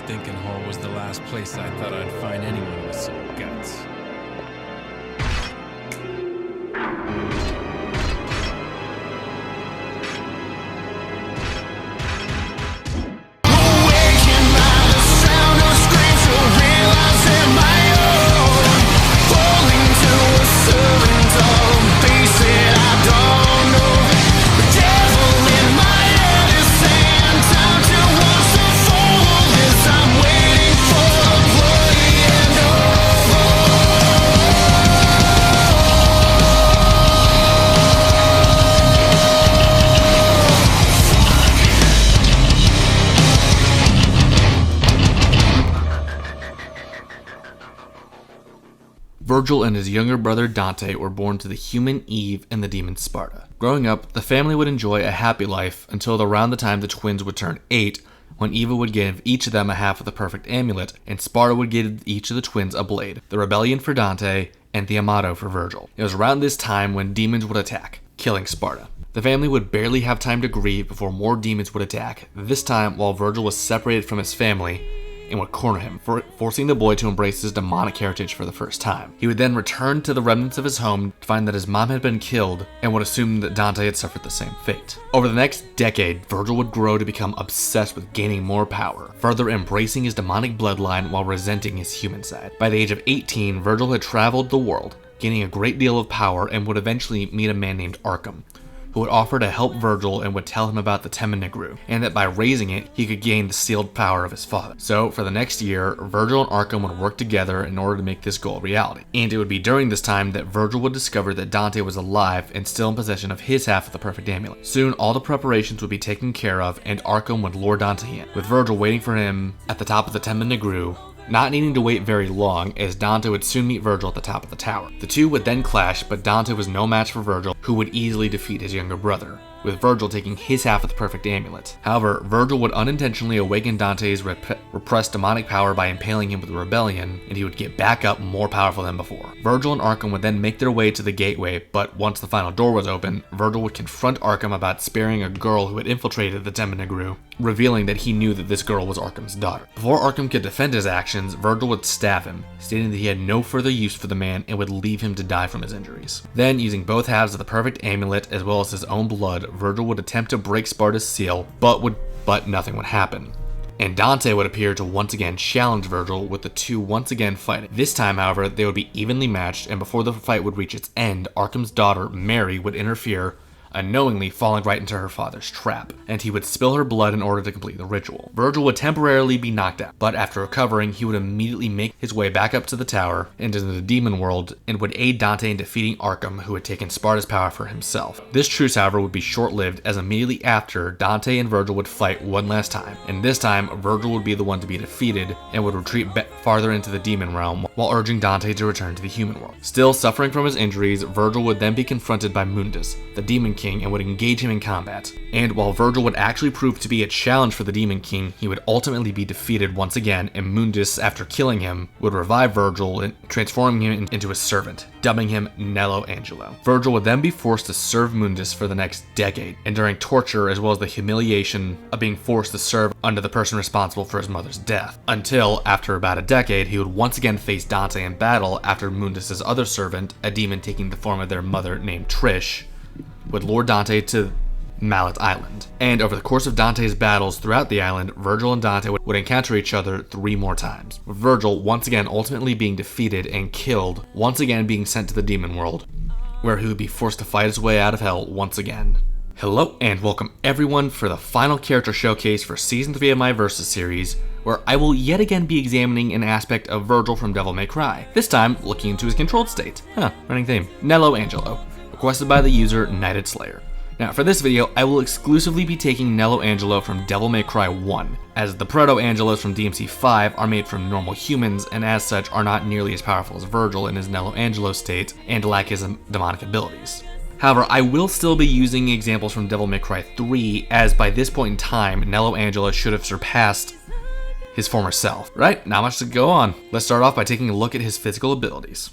stinking hole was the last place I thought I'd find anyone with some guts. Virgil and his younger brother Dante were born to the human Eve and the demon Sparta. Growing up, the family would enjoy a happy life until around the time the twins would turn 8, when Eva would give each of them a half of the perfect amulet, and Sparta would give each of the twins a blade, the rebellion for Dante, and the Amato for Virgil. It was around this time when demons would attack, killing Sparta. The family would barely have time to grieve before more demons would attack, this time while Virgil was separated from his family, and would corner him, forcing the boy to embrace his demonic heritage for the first time. He would then return to the remnants of his home to find that his mom had been killed and would assume that Dante had suffered the same fate. Over the next decade, Virgil would grow to become obsessed with gaining more power, further embracing his demonic bloodline while resenting his human side. By the age of 18, Virgil had traveled the world, gaining a great deal of power, and would eventually meet a man named Arkham, who would offer to help Virgil and would tell him about the Tema Negru, and that by raising it, he could gain the sealed power of his father. So, for the next year, Virgil and Arkham would work together in order to make this goal a reality. And it would be during this time that Virgil would discover that Dante was alive and still in possession of his half of the perfect amulet. Soon, all the preparations would be taken care of, and Arkham would lure Dante in, with Virgil waiting for him at the top of the Tema Negru, not needing to wait very long, as Dante would soon meet Virgil at the top of the tower. The two would then clash, but Dante was no match for Virgil, who would easily defeat his younger brother, with Virgil taking his half of the perfect amulet. However, Virgil would unintentionally awaken Dante's repressed demonic power by impaling him with a rebellion, and he would get back up more powerful than before. Virgil and Arkham would then make their way to the gateway, but once the final door was open, Virgil would confront Arkham about sparing a girl who had infiltrated the Tema Negru, revealing that he knew that this girl was Arkham's daughter. Before Arkham could defend his actions, Virgil would stab him, stating that he had no further use for the man and would leave him to die from his injuries. Then, using both halves of the perfect amulet as well as his own blood, Virgil would attempt to break Sparta's seal, but nothing would happen. And Dante would appear to once again challenge Virgil, with the two once again fighting. This time, however, they would be evenly matched, and before the fight would reach its end, Arkham's daughter, Mary, would interfere, unknowingly falling right into her father's trap, and he would spill her blood in order to complete the ritual. Virgil would temporarily be knocked out, but after recovering, he would immediately make his way back up to the tower and into the demon world, and would aid Dante in defeating Arkham, who had taken Sparta's power for himself. This truce, however, would be short-lived, as immediately after, Dante and Virgil would fight one last time, and this time, Virgil would be the one to be defeated, and would retreat farther into the demon realm, while urging Dante to return to the human world. Still suffering from his injuries, Virgil would then be confronted by Mundus, the Demon King, and would engage him in combat. And while Virgil would actually prove to be a challenge for the Demon King, he would ultimately be defeated once again, and Mundus, after killing him, would revive Virgil, transforming him into a servant, dubbing him Nelo Angelo. Virgil would then be forced to serve Mundus for the next decade, enduring torture as well as the humiliation of being forced to serve under the person responsible for his mother's death, until, after about a decade, he would once again face Dante in battle after Mundus's other servant, a demon taking the form of their mother named Trish, would lure Dante to Mallet Island. And over the course of Dante's battles throughout the island, Virgil and Dante would encounter each other 3 more times, with Virgil once again ultimately being defeated and killed, once again being sent to the demon world, where he would be forced to fight his way out of hell once again. Hello and welcome everyone for the final character showcase for Season 3 of my Versus series, where I will yet again be examining an aspect of Virgil from Devil May Cry, this time looking into his controlled state. Running theme. Nelo Angelo, requested by the user Knighted Slayer. Now for this video, I will exclusively be taking Nelo Angelo from Devil May Cry 1, as the Proto-Angelos from DMC 5 are made from normal humans and as such are not nearly as powerful as Virgil in his Nelo Angelo state and lack his demonic abilities. However, I will still be using examples from Devil May Cry 3, as by this point in time, Nelo Angelo should have surpassed his former self. Right, not much to go on. Let's start off by taking a look at his physical abilities.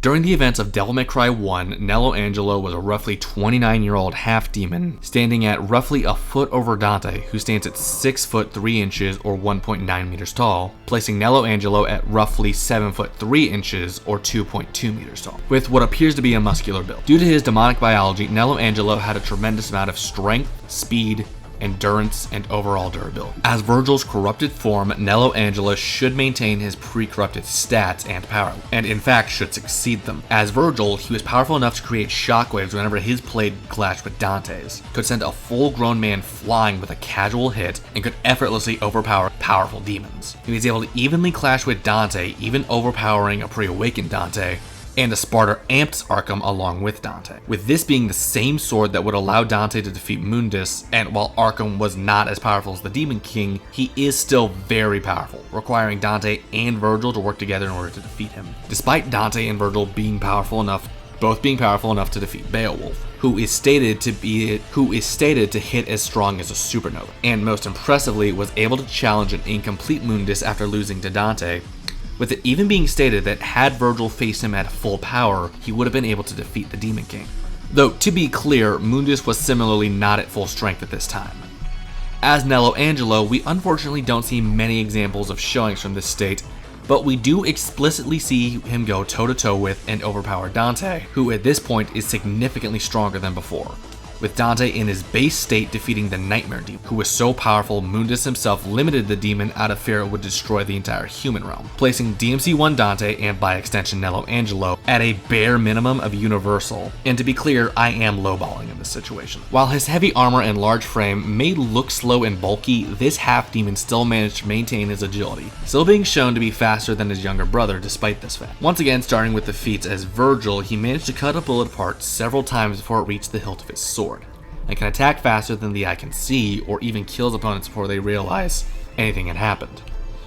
During the events of Devil May Cry 1, Nelo Angelo was a roughly 29-year-old half-demon, standing at roughly a foot over Dante, who stands at 6 foot 3 inches or 1.9 meters tall, placing Nelo Angelo at roughly 7 foot 3 inches or 2.2 meters tall, with what appears to be a muscular build. Due to his demonic biology, Nelo Angelo had a tremendous amount of strength, speed, endurance, and overall durability. As Virgil's corrupted form, Nelo Angelo should maintain his pre-corrupted stats and power, and in fact should succeed them. As Virgil, he was powerful enough to create shockwaves whenever his blade clashed with Dante's, could send a full-grown man flying with a casual hit, and could effortlessly overpower powerful demons. He was able to evenly clash with Dante, even overpowering a pre-awakened Dante, and a Sparta amped Arkham along with Dante, with this being the same sword that would allow Dante to defeat Mundus, and while Arkham was not as powerful as the Demon King, he is still very powerful, requiring Dante and Virgil to work together in order to defeat him. Despite Dante and Virgil both being powerful enough to defeat Beowulf, who is stated to hit as strong as a supernova, and most impressively was able to challenge an incomplete Mundus after losing to Dante, with it even being stated that had Virgil faced him at full power, he would have been able to defeat the Demon King. Though, to be clear, Mundus was similarly not at full strength at this time. As Nelo Angelo, we unfortunately don't see many examples of showings from this state, but we do explicitly see him go toe-to-toe with and overpower Dante, who at this point is significantly stronger than before, with Dante in his base state defeating the Nightmare Demon, who was so powerful Mundus himself limited the demon out of fear it would destroy the entire human realm, placing DMC1 Dante, and by extension Nelo Angelo, at a bare minimum of universal. And to be clear, I am lowballing in this situation. While his heavy armor and large frame may look slow and bulky, this half-demon still managed to maintain his agility, still being shown to be faster than his younger brother despite this fact. Once again, starting with the feats as Virgil, he managed to cut a bullet apart several times before it reached the hilt of his sword, and can attack faster than the eye can see, or even kills opponents before they realize anything had happened.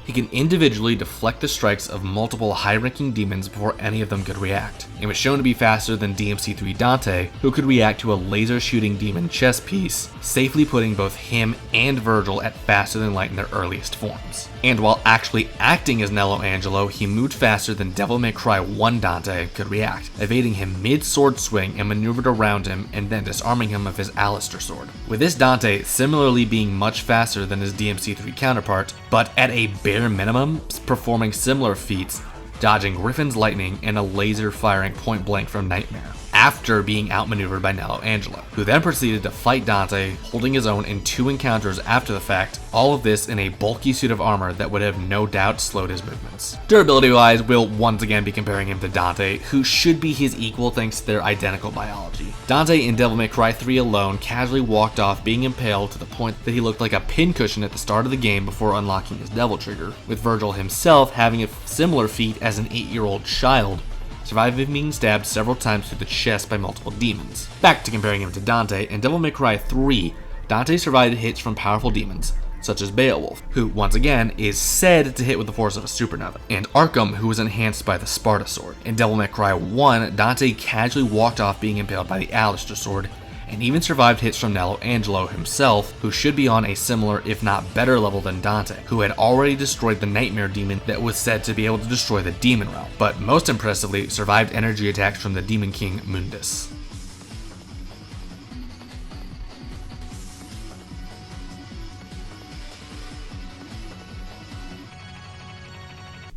He can individually deflect the strikes of multiple high-ranking demons before any of them could react, and was shown to be faster than DMC3 Dante, who could react to a laser-shooting demon chess piece, safely putting both him and Virgil at faster than light in their earliest forms. And while actually acting as Nelo Angelo, he moved faster than Devil May Cry 1 Dante could react, evading him mid-sword swing and maneuvered around him and then disarming him of his Alistair sword. With this Dante similarly being much faster than his DMC3 counterpart, but at a bare minimum performing similar feats, dodging Griffin's lightning and a laser firing point blank from Nightmare, after being outmaneuvered by Nelo Angelo, who then proceeded to fight Dante, holding his own in 2 encounters after the fact, all of this in a bulky suit of armor that would have no doubt slowed his movements. Durability wise, we'll once again be comparing him to Dante, who should be his equal thanks to their identical biology. Dante in Devil May Cry 3 alone casually walked off being impaled to the point that he looked like a pincushion at the start of the game before unlocking his Devil Trigger, with Virgil himself having a similar feat as an 8-year-old child, surviving being stabbed several times through the chest by multiple demons. Back to comparing him to Dante, in Devil May Cry 3, Dante survived hits from powerful demons, such as Beowulf, who once again is said to hit with the force of a supernova, and Arkham, who was enhanced by the Sparta sword. In Devil May Cry 1, Dante casually walked off being impaled by the Alistair sword, and even survived hits from Nelo Angelo himself, who should be on a similar if not better level than Dante, who had already destroyed the Nightmare Demon that was said to be able to destroy the Demon Realm, but most impressively survived energy attacks from the Demon King Mundus.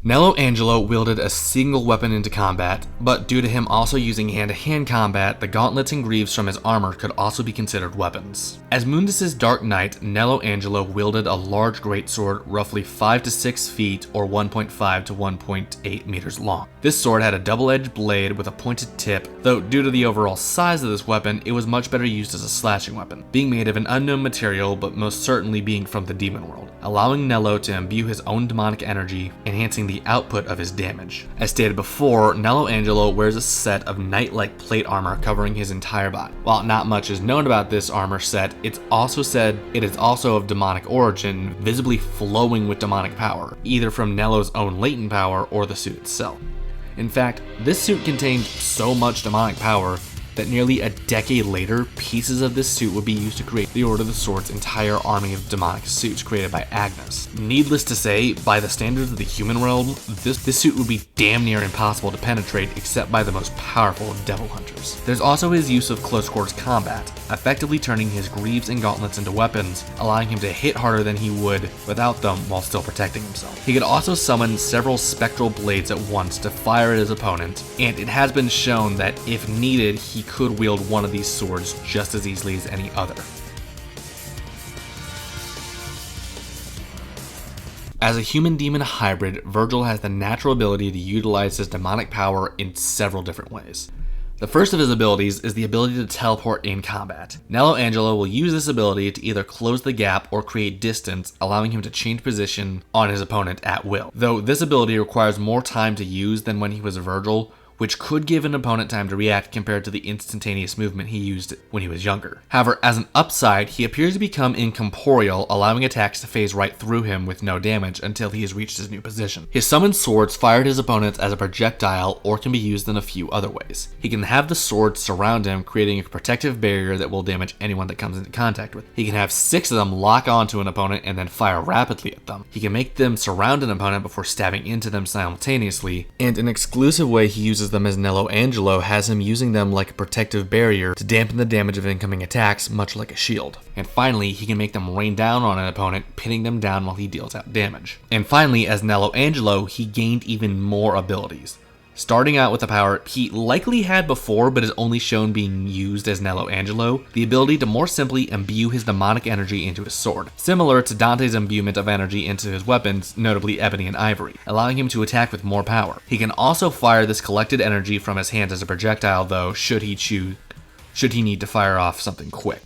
Nelo Angelo wielded a single weapon into combat, but due to him also using hand-to-hand combat, the gauntlets and greaves from his armor could also be considered weapons. As Mundus' Dark Knight, Nelo Angelo wielded a large greatsword roughly 5 to 6 feet or 1.5 to 1.8 meters long. This sword had a double-edged blade with a pointed tip, though due to the overall size of this weapon, it was much better used as a slashing weapon, being made of an unknown material but most certainly being from the demon world, allowing Nelo to imbue his own demonic energy, enhancing the output of his damage. As stated before, Nelo Angelo wears a set of knight-like plate armor covering his entire body. While not much is known about this armor set, it's also said it is also of demonic origin, visibly flowing with demonic power, either from Nelo's own latent power or the suit itself. In fact, this suit contained so much demonic power that nearly a decade later, pieces of this suit would be used to create the Order of the Sword's entire army of demonic suits created by Agnes. Needless to say, by the standards of the human realm, this suit would be damn near impossible to penetrate except by the most powerful of devil hunters. There's also his use of close quarters combat, effectively turning his greaves and gauntlets into weapons, allowing him to hit harder than he would without them while still protecting himself. He could also summon several spectral blades at once to fire at his opponent, and it has been shown that if needed, he could wield one of these swords just as easily as any other. As a human-demon hybrid, Virgil has the natural ability to utilize his demonic power in several different ways. The first of his abilities is the ability to teleport in combat. Nelo Angelo will use this ability to either close the gap or create distance, allowing him to change position on his opponent at will. Though this ability requires more time to use than when he was Virgil, which could give an opponent time to react compared to the instantaneous movement he used when he was younger. However, as an upside, he appears to become incorporeal, allowing attacks to phase right through him with no damage until he has reached his new position. His summoned swords fire at his opponents as a projectile or can be used in a few other ways. He can have the swords surround him, creating a protective barrier that will damage anyone that comes into contact with. He can have 6 of them lock onto an opponent and then fire rapidly at them. He can make them surround an opponent before stabbing into them simultaneously, and an exclusive way he uses them as Nelo Angelo has him using them like a protective barrier to dampen the damage of incoming attacks, much like a shield. And finally, he can make them rain down on an opponent, pinning them down while he deals out damage. And finally, as Nelo Angelo, he gained even more abilities. Starting out with a power he likely had before but is only shown being used as Nelo Angelo, the ability to more simply imbue his demonic energy into his sword, similar to Dante's imbuement of energy into his weapons, notably ebony and ivory, allowing him to attack with more power. He can also fire this collected energy from his hands as a projectile though, should he need to fire off something quick.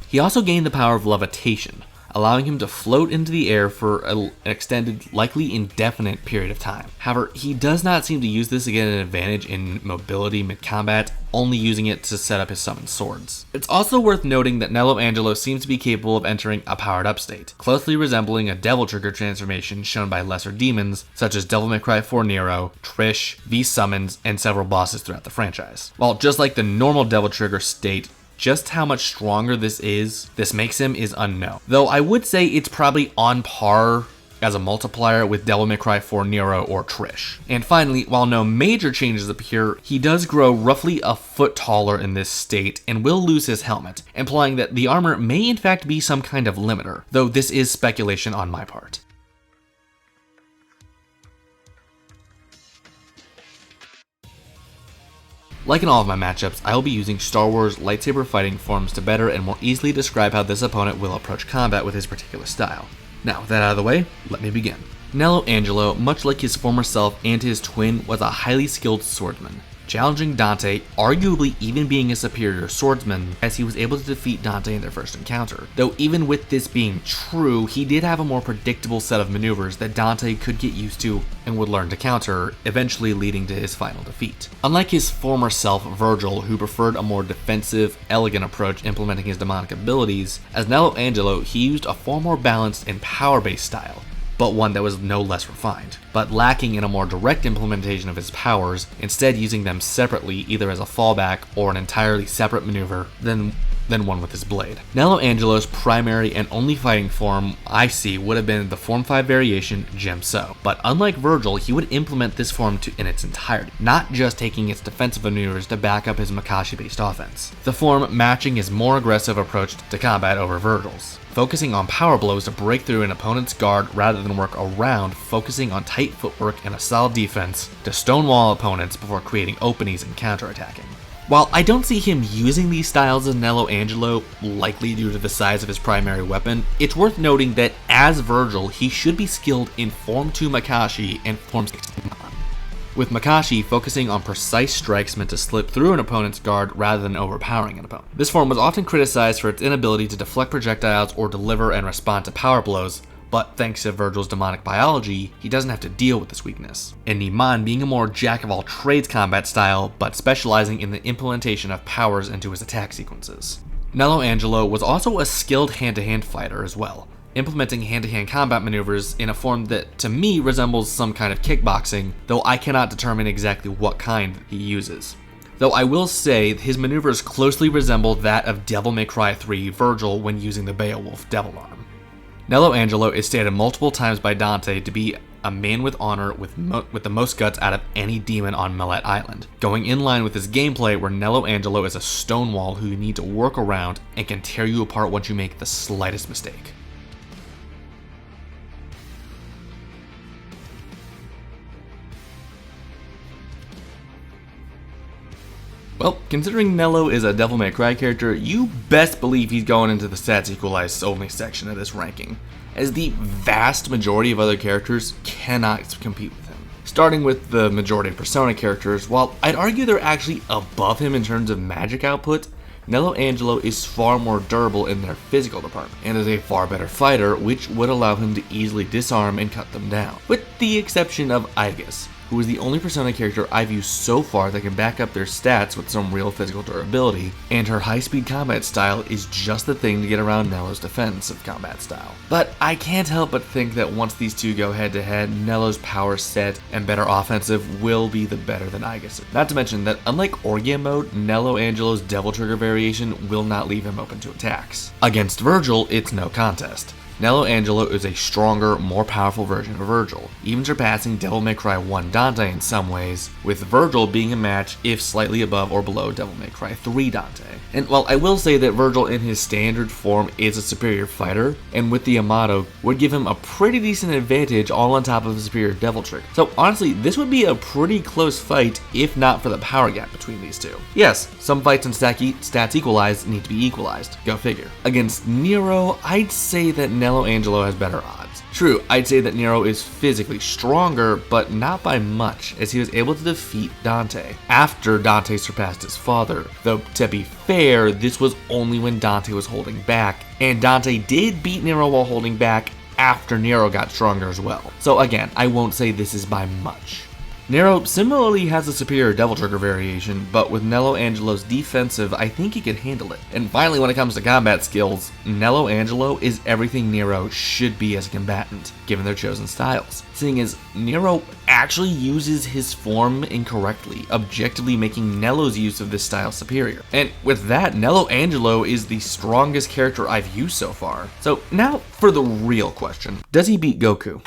He also gained the power of levitation, allowing him to float into the air for an extended, likely indefinite period of time. However, he does not seem to use this to get an advantage in mobility mid-combat, only using it to set up his summoned swords. It's also worth noting that Nelo Angelo seems to be capable of entering a powered-up state, closely resembling a Devil Trigger transformation shown by lesser demons, such as Devil May Cry 4 Nero, Trish, V-Summons, and several bosses throughout the franchise. While just like the normal Devil Trigger state, just how much stronger this makes him is unknown. Though I would say it's probably on par as a multiplier with Devil May Cry 4 Nero or Trish. And finally, while no major changes appear, he does grow roughly a foot taller in this state and will lose his helmet, implying that the armor may in fact be some kind of limiter, though this is speculation on my part. Like in all of my matchups, I will be using Star Wars lightsaber fighting forms to better and more easily describe how this opponent will approach combat with his particular style. Now, with that out of the way, let me begin. Nelo Angelo, much like his former self and his twin, was a highly skilled swordsman, challenging Dante, arguably even being a superior swordsman, as he was able to defeat Dante in their first encounter. Though even with this being true, he did have a more predictable set of maneuvers that Dante could get used to and would learn to counter, eventually leading to his final defeat. Unlike his former self, Virgil, who preferred a more defensive, elegant approach implementing his demonic abilities, as Nelo Angelo, he used a far more balanced and power-based style, but one that was no less refined, but lacking in a more direct implementation of his powers, instead using them separately either as a fallback or an entirely separate maneuver than one with his blade. Nelo Angelo's primary and only fighting form I see would have been the Form 5 variation Gemso, but unlike Virgil, he would implement this form in its entirety, not just taking its defensive maneuvers to back up his Makashi-based offense. The form matching his more aggressive approach to combat over Virgil's, focusing on power blows to break through an opponent's guard rather than work around, focusing on tight footwork and a solid defense to stonewall opponents before creating openings and counterattacking. While I don't see him using these styles as Nelo Angelo, likely due to the size of his primary weapon, it's worth noting that as Virgil, he should be skilled in Form 2 Makashi and Form 6 with Makashi focusing on precise strikes meant to slip through an opponent's guard rather than overpowering an opponent. This form was often criticized for its inability to deflect projectiles or deliver and respond to power blows, but thanks to Virgil's demonic biology, he doesn't have to deal with this weakness. And Niman being a more jack-of-all-trades combat style, but specializing in the implementation of powers into his attack sequences. Nelo Angelo was also a skilled hand-to-hand fighter as well, implementing hand-to-hand combat maneuvers in a form that, to me, resembles some kind of kickboxing, though I cannot determine exactly what kind he uses. though I will say his maneuvers closely resemble that of Devil May Cry 3 Virgil when using the Beowulf Devil Arm. Nello Angelo is stated multiple times by Dante to be a man with honor with the most guts out of any demon on Millet Island, going in line with his gameplay where Nello Angelo is a stone wall who you need to work around and can tear you apart once you make the slightest mistake. Well, considering Nelo is a Devil May Cry character, you best believe he's going into the stats equalized only section of this ranking, as the vast majority of other characters cannot compete with him. Starting with the majority of Persona characters, while I'd argue they're actually above him in terms of magic output, Nelo Angelo is far more durable in their physical department, and is a far better fighter, which would allow him to easily disarm and cut them down, with the exception of Aigis, who is the only Persona character I've used so far that can back up their stats with some real physical durability, and her high-speed combat style is just the thing to get around Nelo's defensive combat style. But I can't help but think that once these two go head-to-head, Nelo's power set and better offensive will be the better than Aigis. Not to mention that unlike Orgia mode, Nelo Angelo's Devil Trigger variation will not leave him open to attacks. Against Virgil, it's no contest. Nelo Angelo is a stronger, more powerful version of Virgil, even surpassing Devil May Cry 1 Dante in some ways, with Virgil being a match if slightly above or below Devil May Cry 3 Dante. And while I will say that Virgil in his standard form is a superior fighter, and with the Amato would give him a pretty decent advantage all on top of a superior Devil Trigger. So honestly, this would be a pretty close fight if not for the power gap between these two. Yes, some fights and stats equalized need to be equalized, go figure. Against Nero, I'd say that Nelo Angelo has better odds. True, I'd say that Nero is physically stronger, but not by much, as he was able to defeat Dante after Dante surpassed his father, though to be fair, this was only when Dante was holding back, and Dante did beat Nero while holding back after Nero got stronger as well. So again, I won't say this is by much. Nero similarly has a superior Devil Trigger variation, but with Nelo Angelo's defensive, I think he can handle it. And finally, when it comes to combat skills, Nelo Angelo is everything Nero should be as a combatant, given their chosen styles. Seeing as Nero actually uses his form incorrectly, objectively making Nelo's use of this style superior. And with that, Nelo Angelo is the strongest character I've used so far. So now for the real question, does he beat Goku?